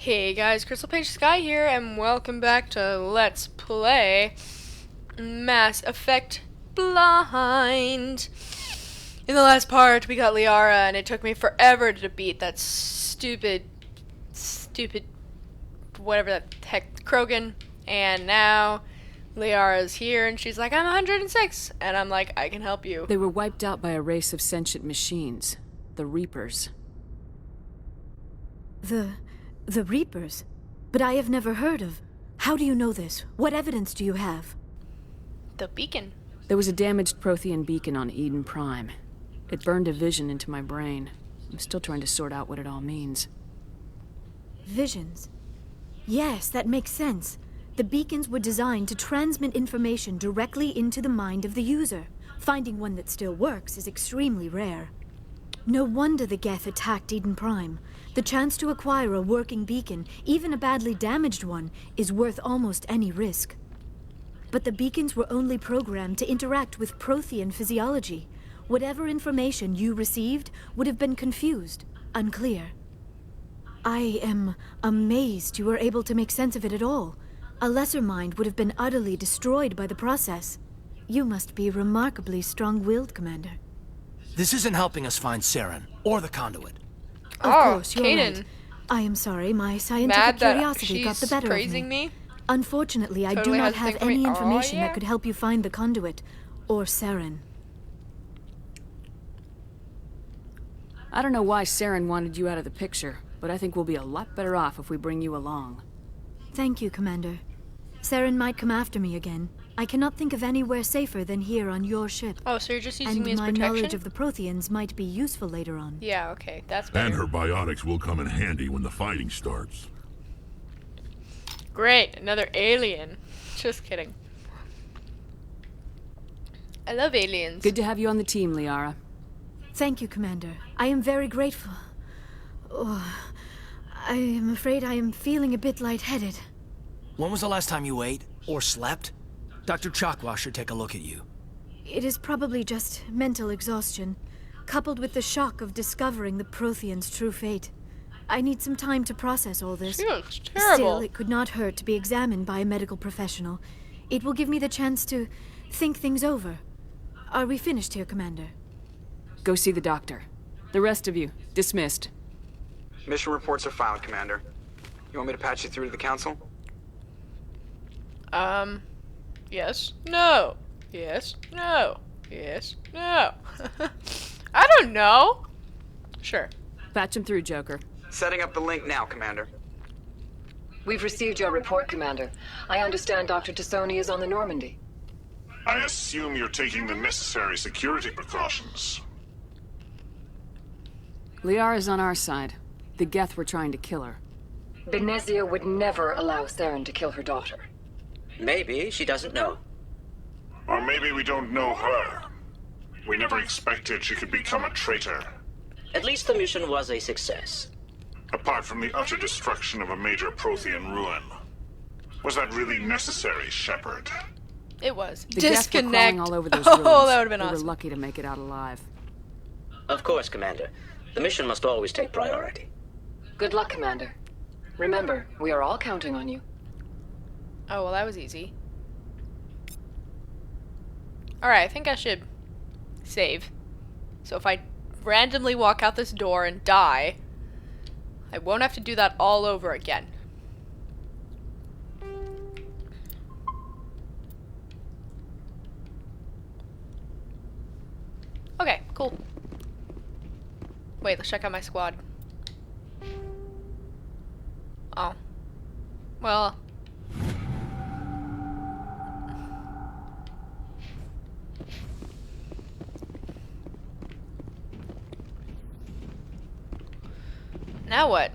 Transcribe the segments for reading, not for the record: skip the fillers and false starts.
Hey guys, Crystal Page Sky here, and welcome back to Let's Play Mass Effect Blind. In the last part, we got Liara, and it took me forever to beat that stupid, whatever the heck, Krogan. And now, Liara's here, and she's like, I'm 106, and I'm like, I can help you. They were wiped out by a race of sentient machines, the Reapers. The Reapers? But I have never heard of. How do you know this? What evidence do you have? The beacon. There was a damaged Prothean beacon on Eden Prime. It burned a vision into my brain. I'm still trying to sort out what it all means. Visions? Yes, that makes sense. The beacons were designed to transmit information directly into the mind of the user. Finding one that still works is extremely rare. No wonder the Geth attacked Eden Prime. The chance to acquire a working beacon, even a badly damaged one, is worth almost any risk. But the beacons were only programmed to interact with Prothean physiology. Whatever information you received would have been confused, unclear. I am amazed you were able to make sense of it at all. A lesser mind would have been utterly destroyed by the process. You must be remarkably strong-willed, Commander. This isn't helping us find Saren, or the conduit. Of course, you're Kaden. right. I am sorry, my scientific Mad that curiosity got the she's better of praising me. Unfortunately, I Totally do has not a have thing for me. any Oh, information yeah. that could help you find the conduit, or Saren. I don't know why Saren wanted you out of the picture, but I think we'll be a lot better off if we bring you along. Thank you, Commander. Saren might come after me again. I cannot think of anywhere safer than here on your ship. Oh, so you're just using And me as my protection? knowledge of the Protheans might be useful later on. Yeah, okay, that's better. And her biotics will come in handy when the fighting starts. Great, another alien. Just kidding. I love aliens. Good to have you on the team, Liara. Thank you, Commander. I am very grateful. Oh, I am afraid I am feeling a bit lightheaded. When was the last time you ate, or slept? Dr. Chakwa should take a look at you. It is probably just mental exhaustion, coupled with the shock of discovering the Protheans' true fate. I need some time to process all this. She looks terrible. Still, it could not hurt to be examined by a medical professional. It will give me the chance to think things over. Are we finished here, Commander? Go see the doctor. The rest of you, dismissed. Mission reports are filed, Commander. You want me to patch you through to the Council? Yes, no. Yes, no. Yes, no. I don't know. Sure. Patch him through, Joker. Setting up the link now, Commander. We've received your report, Commander. I understand Dr. Tassoni is on the Normandy. I assume you're taking the necessary security precautions. Liara's on our side. The Geth were trying to kill her. Benezia would never allow Saren to kill her daughter. Maybe she doesn't know. Or maybe we don't know her. We never expected she could become a traitor. At least the mission was a success. Apart from the utter destruction of a major Prothean ruin. Was that really necessary, Shepard? It was. The Geth were Disconnect. crawling all over those Oh, ruins. that would have been We awesome. were lucky to make it out alive. Of course, Commander. The mission must always take priority. Good luck, Commander. Remember, we are all counting on you. Oh, well, that was easy. Alright, I think I should save. So if I randomly walk out this door and die, I won't have to do that all over again. Okay, cool. Wait, let's check out my squad. Oh. Well. Now what?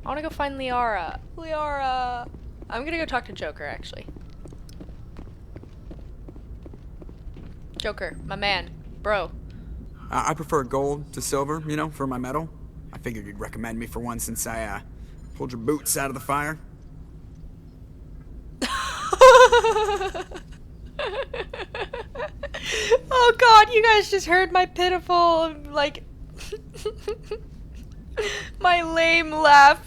I want to go find Liara. Liara! I'm gonna go talk to Joker, actually. Joker, my man. Bro. I prefer gold to silver, you know, for my medal. I figured you'd recommend me for one since I, pulled your boots out of the fire. Oh god, you guys just heard my pitiful, like... My lame laugh.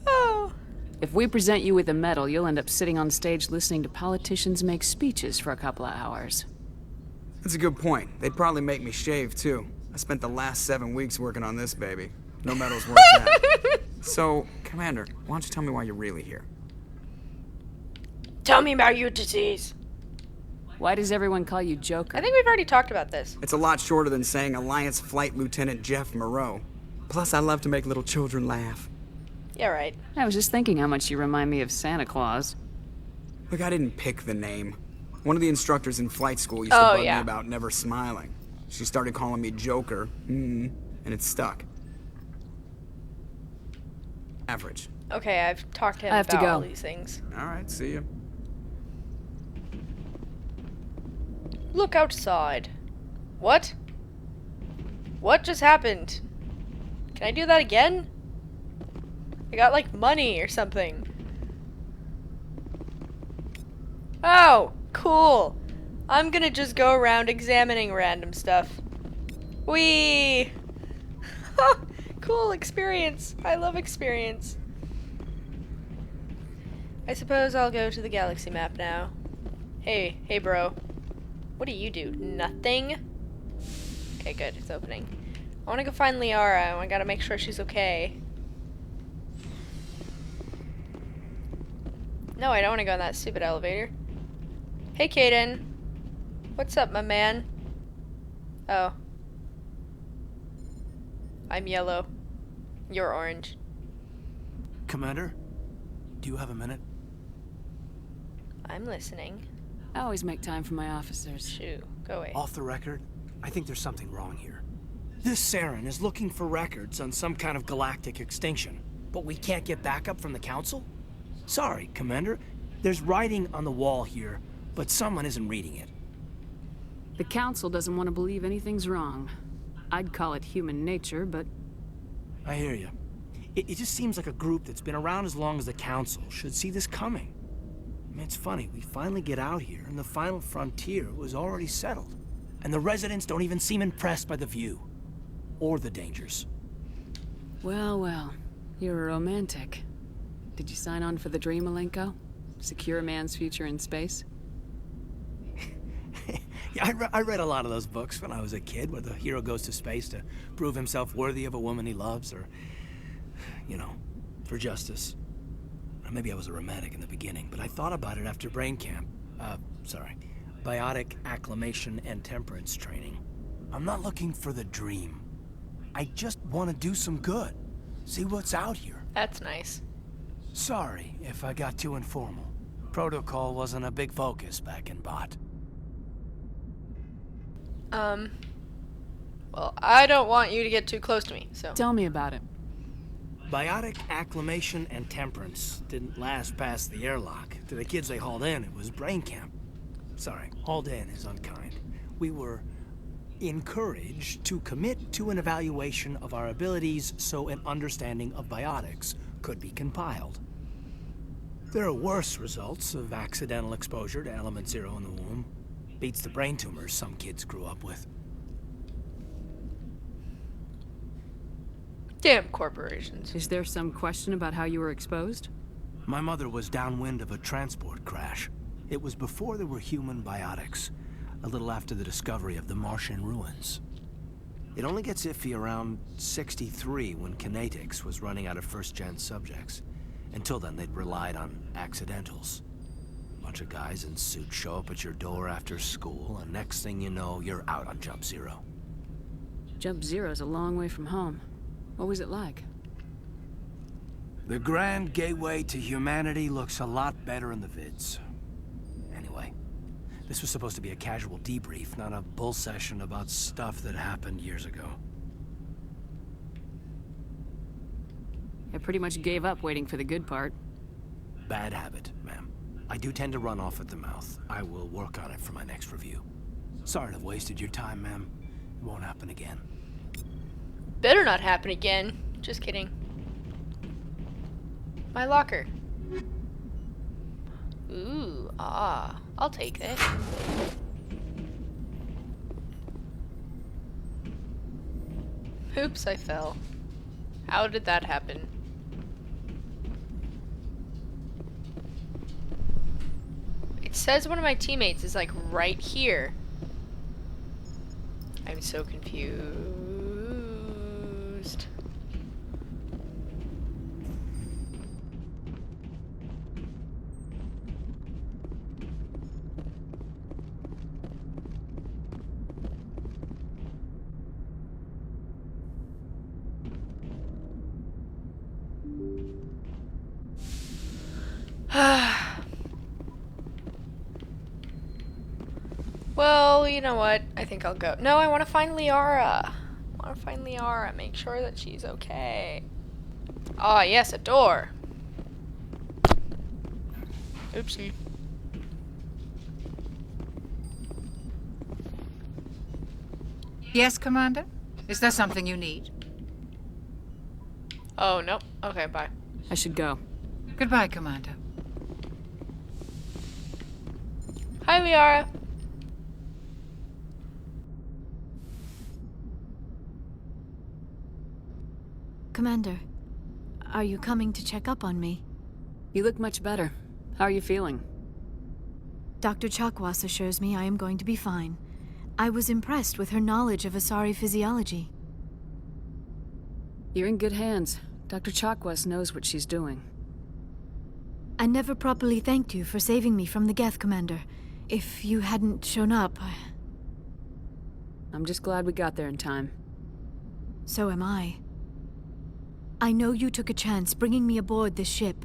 Oh. If we present you with a medal, you'll end up sitting on stage listening to politicians make speeches for a couple of hours. That's a good point. They'd probably make me shave, too. I spent the last 7 weeks working on this baby. No medal's worth that. So, Commander, why don't you tell me why you're really here? Tell me about your disease. Why does everyone call you Joker? I think we've already talked about this. It's a lot shorter than saying Alliance Flight Lieutenant Jeff Moreau. Plus, I love to make little children laugh. Yeah, right. I was just thinking how much you remind me of Santa Claus. Look, I didn't pick the name. One of the instructors in flight school used to bug me about never smiling. She started calling me Joker, and it stuck. Average. Okay, I've talked to him I have to about go. all these things. All right, see ya. Look outside. What? What just happened? Can I do that again? I got like money or something. Oh, cool. I'm gonna just go around examining random stuff. Whee! Cool experience. I love experience. I suppose I'll go to the galaxy map now. Hey bro. What do you do? Nothing? Okay, good. It's opening. I want to go find Liara. I gotta make sure she's okay. No, I don't want to go in that stupid elevator. Hey, Kaden. What's up, my man? Oh. I'm yellow. You're orange. Commander, do you have a minute? I'm listening. I always make time for my officers. Shoo, go away. Off the record, I think there's something wrong here. This Saren is looking for records on some kind of galactic extinction, but we can't get backup from the Council? Sorry, Commander. There's writing on the wall here, but someone isn't reading it. The Council doesn't want to believe anything's wrong. I'd call it human nature, but... I hear you. It just seems like a group that's been around as long as the Council should see this coming. I mean, it's funny, we finally get out here, and the final frontier was already settled. And the residents don't even seem impressed by the view. Or the dangers. Well, you're a romantic. Did you sign on for the dream, Malenko? Secure a man's future in space? Yeah, I read a lot of those books when I was a kid, where the hero goes to space to prove himself worthy of a woman he loves, or, you know, for justice. Or maybe I was a romantic in the beginning, but I thought about it after brain camp. Biotic acclimation and temperance training. I'm not looking for the dream. I just want to do some good. See what's out here. That's nice. Sorry if I got too informal. Protocol wasn't a big focus back in Bot. Well, I don't want you to get too close to me, so. Tell me about it. Biotic acclimation and temperance didn't last past the airlock. To the kids they hauled in, it was brain camp. Sorry, hauled in is unkind. We were encouraged to commit to an evaluation of our abilities so an understanding of biotics could be compiled. There are worse results of accidental exposure to element 0 in the womb. Beats the brain tumors some kids grew up with. Damn corporations. Is there some question about how you were exposed? My mother was downwind of a transport crash. It was before there were human biotics, a little after the discovery of the Martian ruins. It only gets iffy around 63 when Kinetics was running out of first-gen subjects. Until then, they'd relied on accidentals. A bunch of guys in suits show up at your door after school, and next thing you know, you're out on Jump Zero. Jump Zero's a long way from home. What was it like? The grand gateway to humanity looks a lot better in the vids. Anyway, this was supposed to be a casual debrief, not a bull session about stuff that happened years ago. I pretty much gave up waiting for the good part. Bad habit, ma'am. I do tend to run off at the mouth. I will work on it for my next review. Sorry to have wasted your time, ma'am. It won't happen again. Better not happen again. Just kidding. My locker. Ooh, I'll take it. Oops, I fell. How did that happen? It says one of my teammates is like right here. I'm so confused. Well, you know what? I think I'll go. No, I want to find Liara. Make sure that she's okay. Ah, yes, a door. Oopsie. Yes, Commander? Is there something you need? Oh, no. Okay, bye. I should go. Goodbye, Commander. Hi, Liara. Commander, are you coming to check up on me? You look much better. How are you feeling? Dr. Chakwas assures me I am going to be fine. I was impressed with her knowledge of Asari physiology. You're in good hands. Dr. Chakwas knows what she's doing. I never properly thanked you for saving me from the Geth, Commander. If you hadn't shown up, I'm just glad we got there in time. So am I. I know you took a chance bringing me aboard this ship.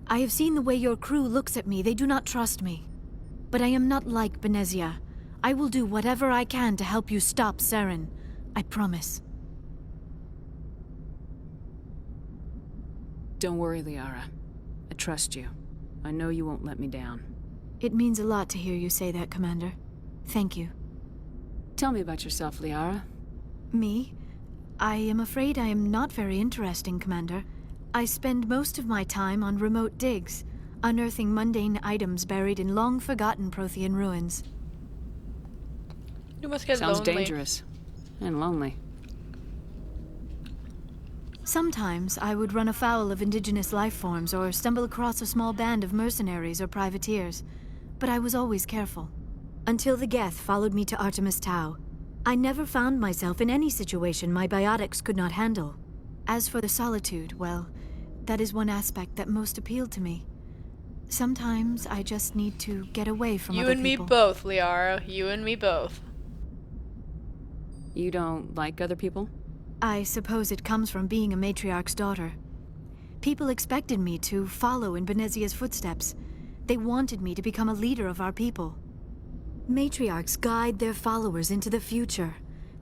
I have seen the way your crew looks at me. They do not trust me. But I am not like Benezia. I will do whatever I can to help you stop Saren. I promise. Don't worry, Liara. I trust you. I know you won't let me down. It means a lot to hear you say that, Commander. Thank you. Tell me about yourself, Liara. Me? I am afraid I am not very interesting, Commander. I spend most of my time on remote digs, unearthing mundane items buried in long-forgotten Prothean ruins. You must get Sounds lonely. dangerous. And lonely. Sometimes I would run afoul of indigenous life forms or stumble across a small band of mercenaries or privateers, but I was always careful. Until the Geth followed me to Artemis Tau, I never found myself in any situation my biotics could not handle. As for the solitude, well, that is one aspect that most appealed to me. Sometimes I just need to get away from You other and me people. both, Liara. You and me both. You don't like other people? I suppose it comes from being a matriarch's daughter. People expected me to follow in Benezia's footsteps. They wanted me to become a leader of our people. Matriarchs guide their followers into the future.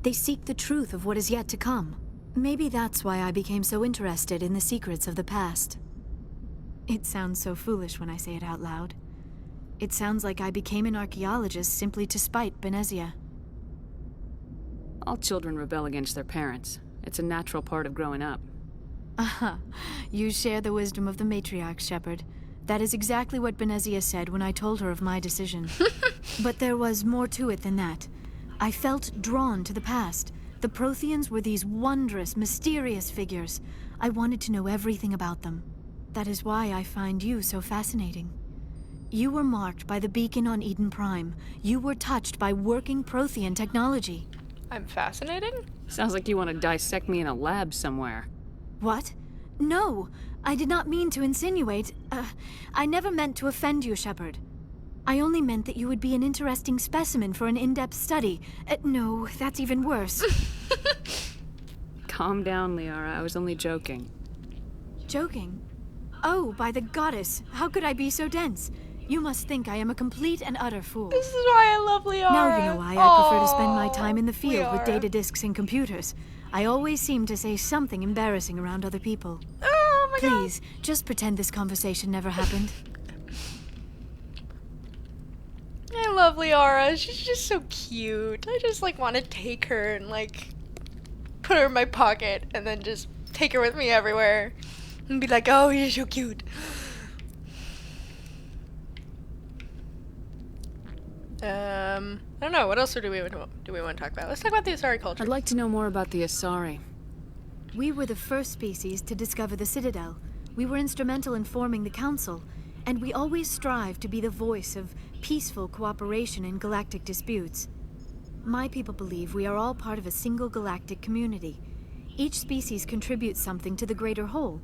They seek the truth of what is yet to come. Maybe that's why I became so interested in the secrets of the past. It sounds so foolish when I say it out loud. It sounds like I became an archaeologist simply to spite Benezia. All children rebel against their parents. It's a natural part of growing up. Aha, you share the wisdom of the matriarch, Shepard. That is exactly what Benezia said when I told her of my decision. But there was more to it than that. I felt drawn to the past. The Protheans were these wondrous, mysterious figures. I wanted to know everything about them. That is why I find you so fascinating. You were marked by the beacon on Eden Prime. You were touched by working Prothean technology. I'm fascinating? Sounds like you want to dissect me in a lab somewhere. What? No, I did not mean to insinuate. I never meant to offend you, Shepard. I only meant that you would be an interesting specimen for an in-depth study. No, that's even worse. Calm down, Liara. I was only joking. Joking? Oh, by the goddess, how could I be so dense? You must think I am a complete and utter fool. This is why I love Liara. Now you know why I prefer to spend my time in the field with Liara. data disks and computers. I always seem to say something embarrassing around other people. Oh my god. Please, just pretend this conversation never happened. I love Liara. She's just so cute. I just like want to take her and like put her in my pocket and then just take her with me everywhere and be like, "Oh, you're so cute." I don't know. What else do we want to talk about? Let's talk about the Asari culture. I'd like to know more about the Asari. We were the first species to discover the Citadel. We were instrumental in forming the Council, and we always strive to be the voice of peaceful cooperation in galactic disputes. My people believe we are all part of a single galactic community. Each species contributes something to the greater whole.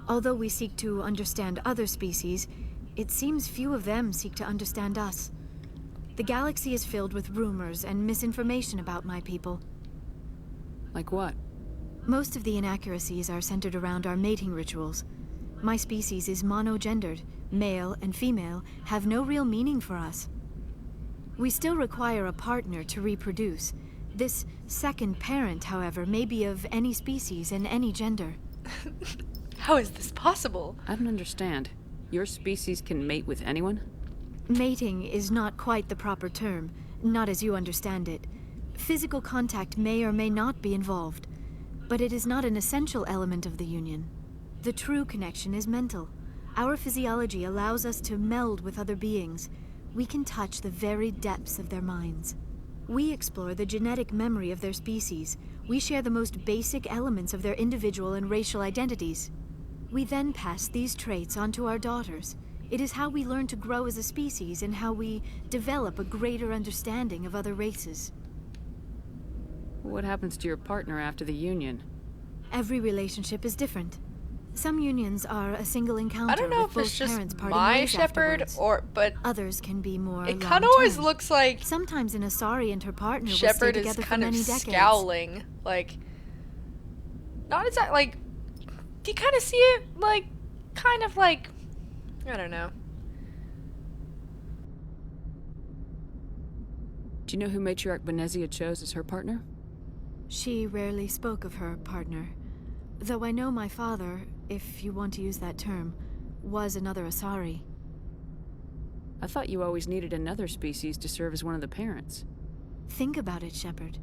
Although we seek to understand other species, it seems few of them seek to understand us. The galaxy is filled with rumors and misinformation about my people. Like what? Most of the inaccuracies are centered around our mating rituals. My species is monogendered. Male and female have no real meaning for us. We still require a partner to reproduce. This second parent, however, may be of any species and any gender. How is this possible? I don't understand. Your species can mate with anyone? Mating is not quite the proper term, not as you understand it. Physical contact may or may not be involved, but it is not an essential element of the union. The true connection is mental. Our physiology allows us to meld with other beings. We can touch the very depths of their minds. We explore the genetic memory of their species. We share the most basic elements of their individual and racial identities. We then pass these traits on to our daughters. It is how we learn to grow as a species and how we develop a greater understanding of other races. What happens to your partner after the union? Every relationship is different. Some unions are a single encounter I don't know with if both it's just parents parting my ways shepherd afterwards. but Others can be more it kind of always long-term. looks like Sometimes an Asari and her partner will stay Shepherd is together for kind of many decades. scowling, like, not exactly, like, do you kind of see it, like, kind of like, I don't know. Do you know who Matriarch Benezia chose as her partner? She rarely spoke of her partner, though I know my father, if you want to use that term, was another Asari. I thought you always needed another species to serve as one of the parents. Think about it, Shepard.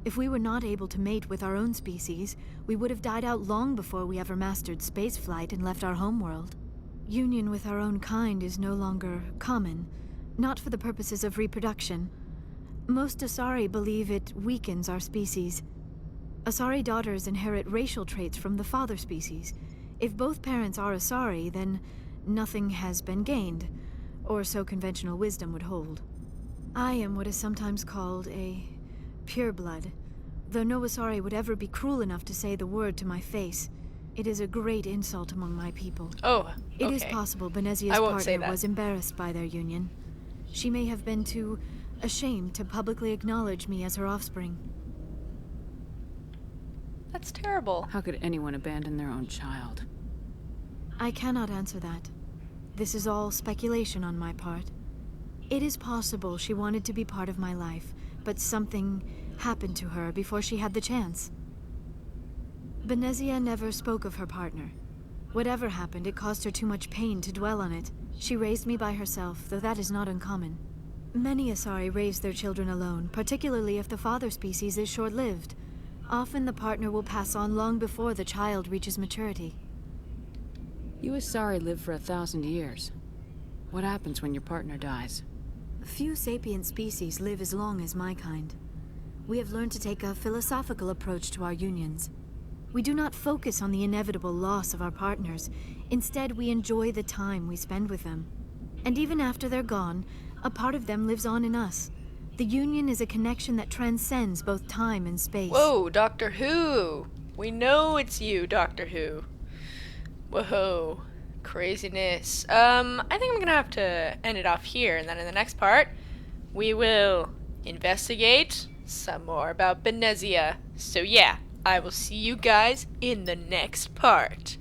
If we were not able to mate with our own species, we would have died out long before we ever mastered spaceflight and left our homeworld. Union with our own kind is no longer common, not for the purposes of reproduction. Most Asari believe it weakens our species. Asari daughters inherit racial traits from the father species. If both parents are Asari, then nothing has been gained, or so conventional wisdom would hold. I am what is sometimes called a pureblood, though no Asari would ever be cruel enough to say the word to my face. It is a great insult among my people. Oh, okay. It is possible Benezia's I won't say partner that. was embarrassed by their union. She may have been too ashamed to publicly acknowledge me as her offspring. That's terrible. How could anyone abandon their own child? I cannot answer that. This is all speculation on my part. It is possible she wanted to be part of my life, but something happened to her before she had the chance. Benezia never spoke of her partner. Whatever happened, it caused her too much pain to dwell on it. She raised me by herself, though that is not uncommon. Many Asari raise their children alone, particularly if the father species is short-lived. Often the partner will pass on long before the child reaches maturity. You Asari live for 1,000 years. What happens when your partner dies? Few sapient species live as long as my kind. We have learned to take a philosophical approach to our unions. We do not focus on the inevitable loss of our partners. Instead, we enjoy the time we spend with them. And even after they're gone, a part of them lives on in us. The union is a connection that transcends both time and space. Whoa, Doctor Who! We know it's you, Doctor Who. Whoa. Craziness. I think I'm gonna have to end it off here, and then in the next part, we will investigate some more about Benezia. So yeah, I will see you guys in the next part.